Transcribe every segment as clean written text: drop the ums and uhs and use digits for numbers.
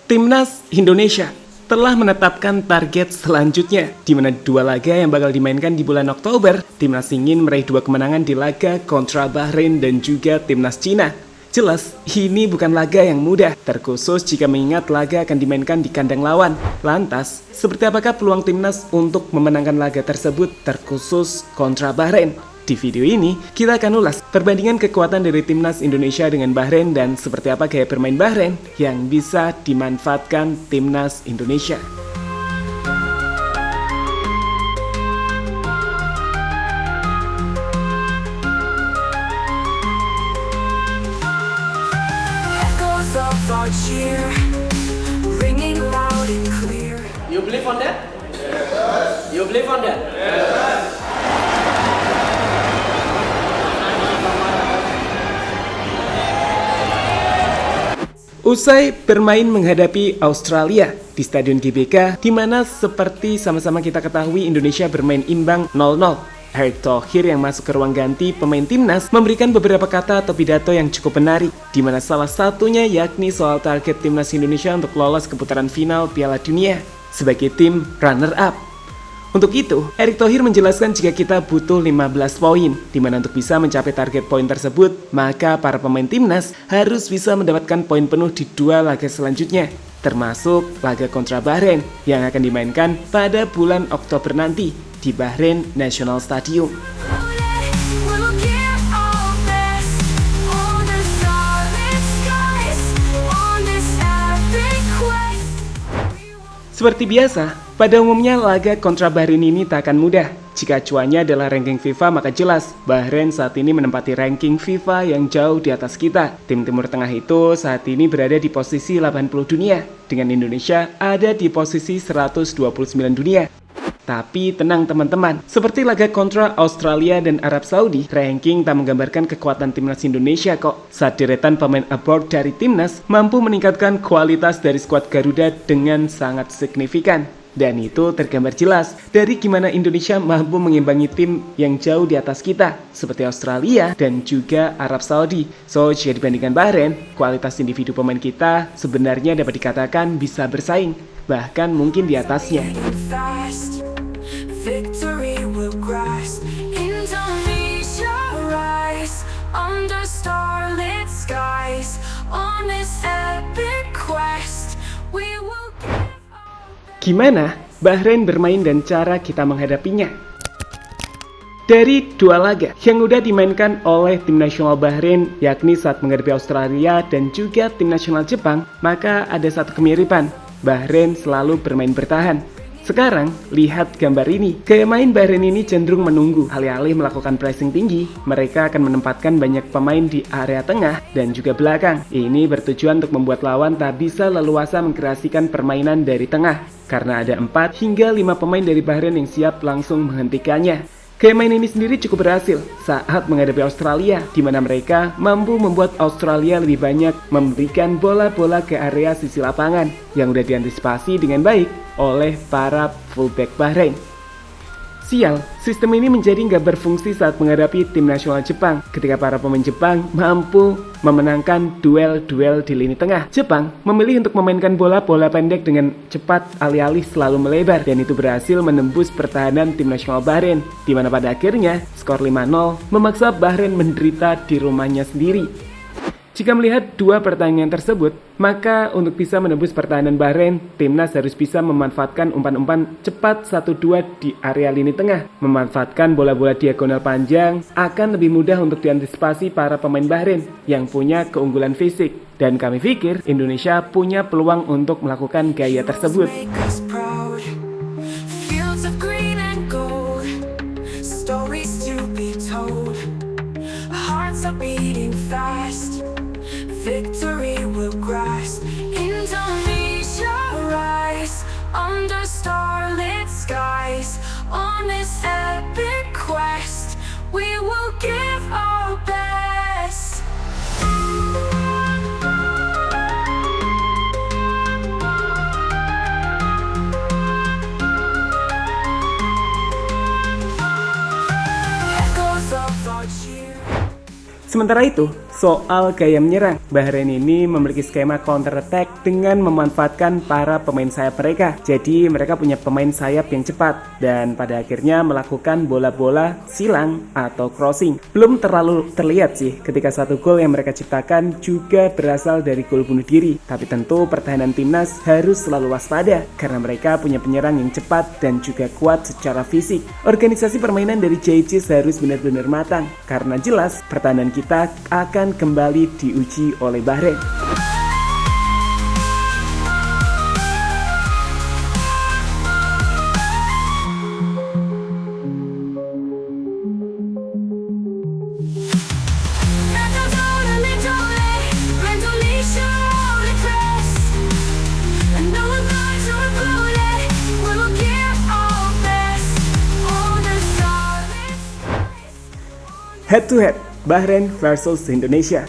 Timnas Indonesia telah menetapkan target selanjutnya, di mana 2 laga yang bakal dimainkan di bulan Oktober. Timnas ingin meraih 2 kemenangan di laga kontra Bahrain dan juga Timnas Cina. Jelas, ini bukan laga yang mudah, terkhusus jika mengingat laga akan dimainkan di kandang lawan. Lantas, seperti apakah peluang Timnas untuk memenangkan laga tersebut, terkhusus kontra Bahrain? Di video ini, kita akan ulas perbandingan kekuatan dari Timnas Indonesia dengan Bahrain dan seperti apa gaya bermain Bahrain yang bisa dimanfaatkan Timnas Indonesia. You believe on that? Yes. You believe on that? Yes. Usai bermain menghadapi Australia di Stadion GBK, di mana seperti sama-sama kita ketahui Indonesia bermain imbang 0-0. Erick Thohir yang masuk ke ruang ganti pemain timnas memberikan beberapa kata atau pidato yang cukup menarik, di mana salah satunya yakni soal target timnas Indonesia untuk lolos ke putaran final Piala Dunia sebagai tim runner-up. Untuk itu, Erick Thohir menjelaskan jika kita butuh 15 poin, di mana untuk bisa mencapai target poin tersebut, maka para pemain timnas harus bisa mendapatkan poin penuh di 2 laga selanjutnya, termasuk laga kontra Bahrain yang akan dimainkan pada bulan Oktober nanti di Bahrain National Stadium. Seperti biasa, pada umumnya laga kontra Bahrain ini tak akan mudah. Jika acuannya adalah ranking FIFA, maka jelas Bahrain saat ini menempati ranking FIFA yang jauh di atas kita. Tim Timur Tengah itu saat ini berada di posisi 80 dunia, dengan Indonesia ada di posisi 129 dunia. Tapi tenang teman-teman, seperti laga kontra Australia dan Arab Saudi, ranking tak menggambarkan kekuatan timnas Indonesia kok. Saat deretan pemain abroad dari timnas mampu meningkatkan kualitas dari skuad Garuda dengan sangat signifikan. Dan itu tergambar jelas dari gimana Indonesia mampu mengimbangi tim yang jauh di atas kita, seperti Australia dan juga Arab Saudi. So, jika dibandingkan Bahrain, kualitas individu pemain kita sebenarnya dapat dikatakan bisa bersaing, bahkan mungkin di atasnya. Victory will grasp Indonesia rise under starlit skies on this epic quest we will give. Gimana Bahrain bermain dan cara kita menghadapinya? Dari 2 laga yang udah dimainkan oleh tim nasional Bahrain, yakni saat menghadapi Australia dan juga tim nasional Jepang, maka ada satu kemiripan. Bahrain selalu bermain bertahan. Sekarang, lihat gambar ini. Gaya main Bahrain ini cenderung menunggu. Alih-alih melakukan pressing tinggi, mereka akan menempatkan banyak pemain di area tengah dan juga belakang. Ini bertujuan untuk membuat lawan tak bisa leluasa mengkreasikan permainan dari tengah, karena ada 4 hingga 5 pemain dari Bahrain yang siap langsung menghentikannya. Gaya main ini sendiri cukup berhasil saat menghadapi Australia, di mana mereka mampu membuat Australia lebih banyak memberikan bola-bola ke area sisi lapangan yang udah diantisipasi dengan baik oleh para fullback Bahrain. Sial, sistem ini menjadi nggak berfungsi saat menghadapi tim nasional Jepang ketika para pemain Jepang mampu memenangkan duel-duel di lini tengah. Jepang memilih untuk memainkan bola-bola pendek dengan cepat alih-alih selalu melebar, dan itu berhasil menembus pertahanan tim nasional Bahrain, di mana pada akhirnya skor 5-0 memaksa Bahrain menderita di rumahnya sendiri. Jika melihat 2 pertandingan tersebut, maka untuk bisa menembus pertahanan Bahrain, timnas harus bisa memanfaatkan umpan-umpan cepat 1-2 di area lini tengah. Memanfaatkan bola-bola diagonal panjang akan lebih mudah untuk diantisipasi para pemain Bahrain yang punya keunggulan fisik. Dan kami pikir Indonesia punya peluang untuk melakukan gaya tersebut. Victory will grasp Indonesia rise under starlit skies on this epic quest we will give our best. Sementara itu, Soal gaya menyerang, Bahrain ini memiliki skema counter attack dengan memanfaatkan para pemain sayap mereka. Jadi mereka punya pemain sayap yang cepat dan pada akhirnya melakukan bola-bola silang atau crossing. Belum terlalu terlihat sih ketika satu gol yang mereka ciptakan juga berasal dari gol bunuh diri. Tapi tentu pertahanan timnas harus selalu waspada karena mereka punya penyerang yang cepat dan juga kuat secara fisik. Organisasi permainan dari JC harus benar-benar matang karena jelas pertahanan kita akan kembali diuji oleh Bahrain. Head to head, Bahrain versus Indonesia.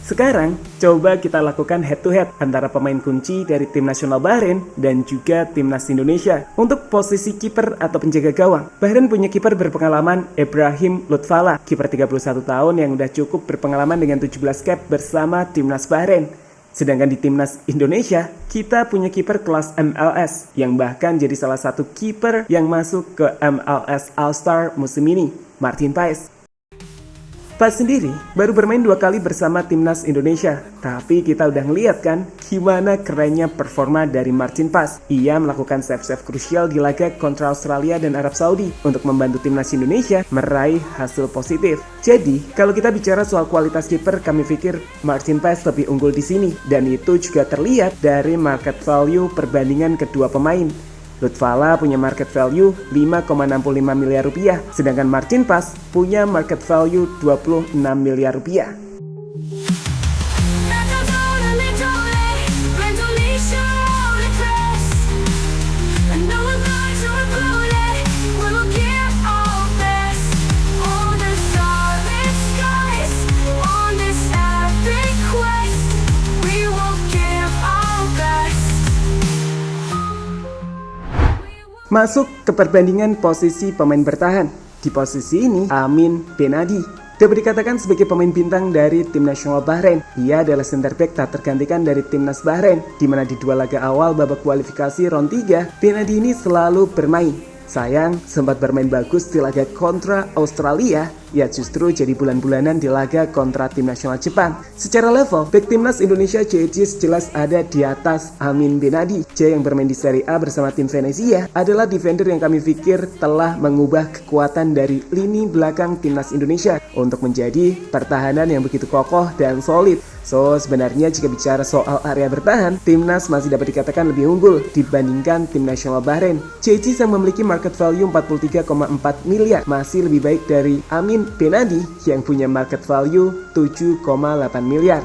Sekarang, coba kita lakukan head to head antara pemain kunci dari tim nasional Bahrain dan juga timnas Indonesia. Untuk posisi kiper atau penjaga gawang, Bahrain punya kiper berpengalaman Ibrahim Lutfallah, kiper 31 tahun yang udah cukup berpengalaman dengan 17 cap bersama timnas Bahrain. Sedangkan di timnas Indonesia, kita punya kiper kelas MLS yang bahkan jadi salah satu kiper yang masuk ke MLS All-Star musim ini, Martin Paes. Paes sendiri baru bermain 2 kali bersama timnas Indonesia, tapi kita udah ngeliat kan gimana kerennya performa dari Martin Paes. Ia melakukan save-save krusial di laga kontra Australia dan Arab Saudi untuk membantu timnas Indonesia meraih hasil positif. Jadi, kalau kita bicara soal kualitas kiper, kami pikir Martin Paes lebih unggul di sini, dan itu juga terlihat dari market value perbandingan kedua pemain. Lutfallah punya market value 5,65 miliar rupiah, sedangkan Martin Paes punya market value 26 miliar rupiah. Masuk ke perbandingan posisi pemain bertahan. Di posisi ini, Amin Benadi dapat dikatakan sebagai pemain bintang dari tim nasional Bahrain. Ia adalah center back tak tergantikan dari timnas Bahrain, di mana di 2 laga awal babak kualifikasi round 3, Benadi ini selalu bermain. Sayang, sempat bermain bagus di laga kontra Australia, ia justru jadi bulan-bulanan di laga kontra tim nasional Jepang. Secara level, back timnas Indonesia JJ jelas ada di atas Amin Benadi. J yang bermain di Serie A bersama tim Venezia adalah defender yang kami pikir telah mengubah kekuatan dari lini belakang timnas Indonesia untuk menjadi pertahanan yang begitu kokoh dan solid. So, sebenarnya jika bicara soal area bertahan, timnas masih dapat dikatakan lebih unggul dibandingkan tim nasional Bahrain. JJ yang memiliki market value 43,4 miliar masih lebih baik dari Amin Benadi yang punya market value 7,8 miliar.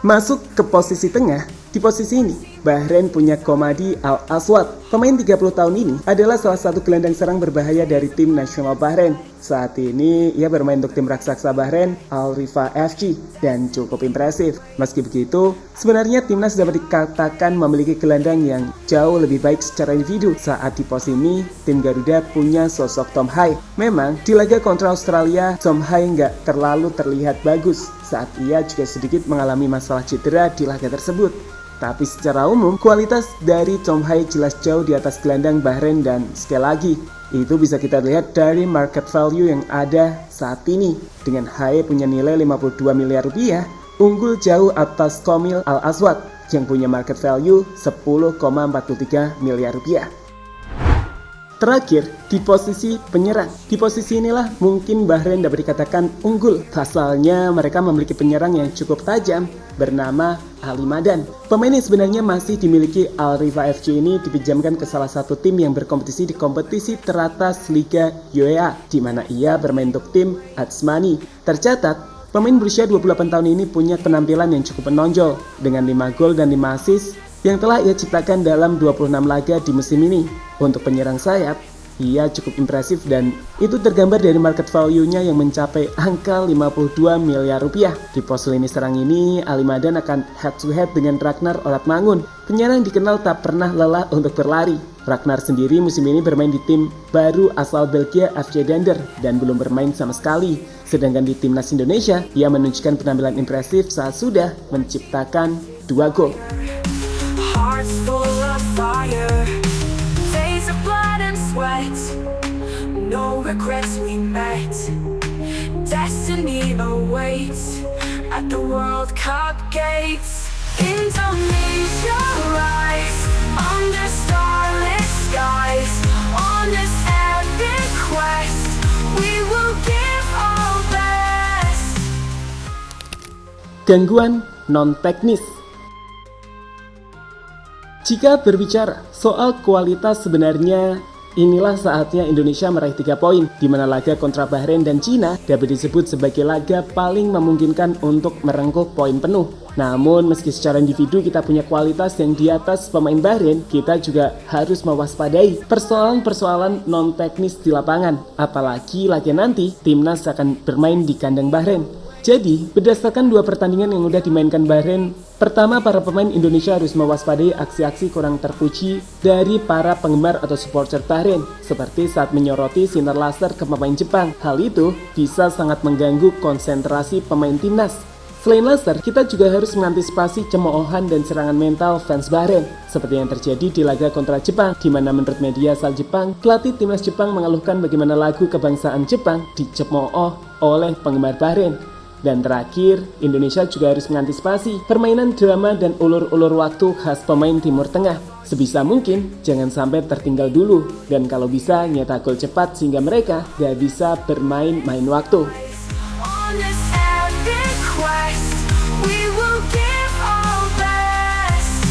Masuk ke posisi tengah. Di posisi ini, Bahrain punya Komadi Al-Aswad. Pemain 30 tahun ini adalah salah satu gelandang serang berbahaya dari tim nasional Bahrain. Saat ini, ia bermain untuk tim raksasa Bahrain, Al-Rifa FC, dan cukup impresif. Meski begitu, sebenarnya timnas dapat dikatakan memiliki gelandang yang jauh lebih baik secara individu. Saat di pos ini, tim Garuda punya sosok Tom Hai. Memang, di laga kontra Australia, Tom Hai nggak terlalu terlihat bagus saat ia juga sedikit mengalami masalah cedera di laga tersebut. Tapi secara umum, kualitas dari Tom Hai jelas jauh di atas gelandang Bahrain dan sekali lagi, itu bisa kita lihat dari market value yang ada saat ini. Dengan Hai punya nilai 52 miliar rupiah, unggul jauh atas Komil Al-Aswad yang punya market value 10,43 miliar rupiah. Terakhir, di posisi penyerang. Di posisi inilah mungkin Bahrain dapat dikatakan unggul. Pasalnya mereka memiliki penyerang yang cukup tajam bernama Ali Madan. Pemain yang sebenarnya masih dimiliki Al-Rifa FC ini dipinjamkan ke salah satu tim yang berkompetisi di kompetisi teratas Liga UEA, di mana ia bermain untuk tim Atsmani. Tercatat, pemain berusia 28 tahun ini punya penampilan yang cukup menonjol dengan 5 gol dan 5 assist yang telah ia ciptakan dalam 26 laga di musim ini. Untuk penyerang sayap, ia cukup impresif dan itu tergambar dari market value-nya yang mencapai angka 52 miliar rupiah. Di pos lini serang ini, Ali Madan akan head to head dengan Ragnar Oratmangun, penyerang dikenal tak pernah lelah untuk berlari. Ragnar sendiri musim ini bermain di tim baru asal Belgia FC Dender dan belum bermain sama sekali. Sedangkan di timnas Indonesia, ia menunjukkan penampilan impresif saat sudah menciptakan 2 gol. Hearts full of fire, days of blood and sweat, no regrets we met, destiny awaits at the World Cup gates. Indonesia rise under starlit skies, on this epic quest we will give our best. Gangguan non-teknis. Jika berbicara soal kualitas sebenarnya, inilah saatnya Indonesia meraih 3 poin, di mana laga kontra Bahrain dan Cina dapat disebut sebagai laga paling memungkinkan untuk merengkuh poin penuh. Namun meski secara individu kita punya kualitas yang di atas pemain Bahrain, kita juga harus mewaspadai persoalan-persoalan non-teknis di lapangan. Apalagi latihan nanti, timnas akan bermain di kandang Bahrain. Jadi, berdasarkan 2 pertandingan yang udah dimainkan Bahrain, pertama para pemain Indonesia harus mewaspadai aksi-aksi kurang terpuji dari para penggemar atau supporter Bahrain, seperti saat menyoroti sinar laser ke pemain Jepang. Hal itu bisa sangat mengganggu konsentrasi pemain timnas. Selain laser, kita juga harus mengantisipasi cemoohan dan serangan mental fans Bahrain, seperti yang terjadi di laga kontra Jepang, di mana menurut media asal Jepang, pelatih timnas Jepang mengeluhkan bagaimana lagu kebangsaan Jepang dicemooh oleh penggemar Bahrain. Dan terakhir, Indonesia juga harus mengantisipasi permainan drama dan ulur-ulur waktu khas pemain Timur Tengah. Sebisa mungkin, jangan sampai tertinggal dulu. Dan kalau bisa, nyetak gol cepat sehingga mereka gak bisa bermain-main waktu. On this epic quest, we will give our best.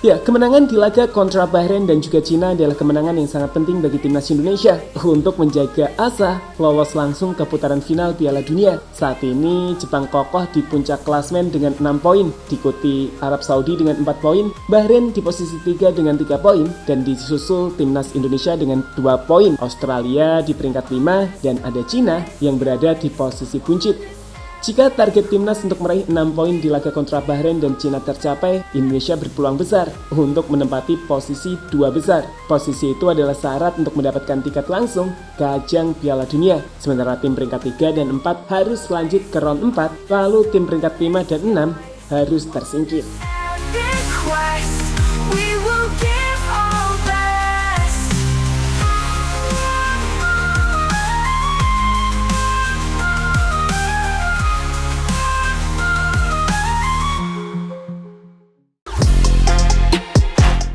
Ya, kemenangan di laga kontra Bahrain dan juga Cina adalah kemenangan yang sangat penting bagi timnas Indonesia untuk menjaga asa lolos langsung ke putaran final Piala Dunia. Saat ini Jepang kokoh di puncak klasmen dengan 6 poin, diikuti Arab Saudi dengan 4 poin, Bahrain di posisi 3 dengan 3 poin, dan disusul timnas Indonesia dengan 2 poin. Australia di peringkat 5 dan ada Cina yang berada di posisi buncit. Jika target timnas untuk meraih 6 poin di laga kontra Bahrain dan Cina tercapai, Indonesia berpeluang besar untuk menempati posisi 2 besar. Posisi itu adalah syarat untuk mendapatkan tiket langsung ke ajang Piala Dunia. Sementara tim peringkat 3 dan 4 harus lanjut ke round 4, lalu tim peringkat 5 dan 6 harus tersingkir. Epic quest, we will give our best.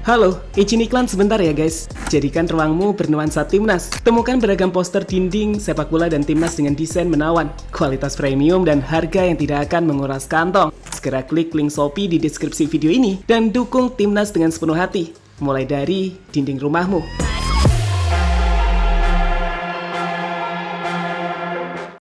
Halo, izin iklan sebentar ya guys. Jadikan ruangmu bernuansa timnas. Temukan beragam poster dinding, sepak bola dan timnas dengan desain menawan, kualitas premium dan harga yang tidak akan menguras kantong. Segera klik link Shopee di deskripsi video ini dan dukung timnas dengan sepenuh hati. Mulai dari dinding rumahmu.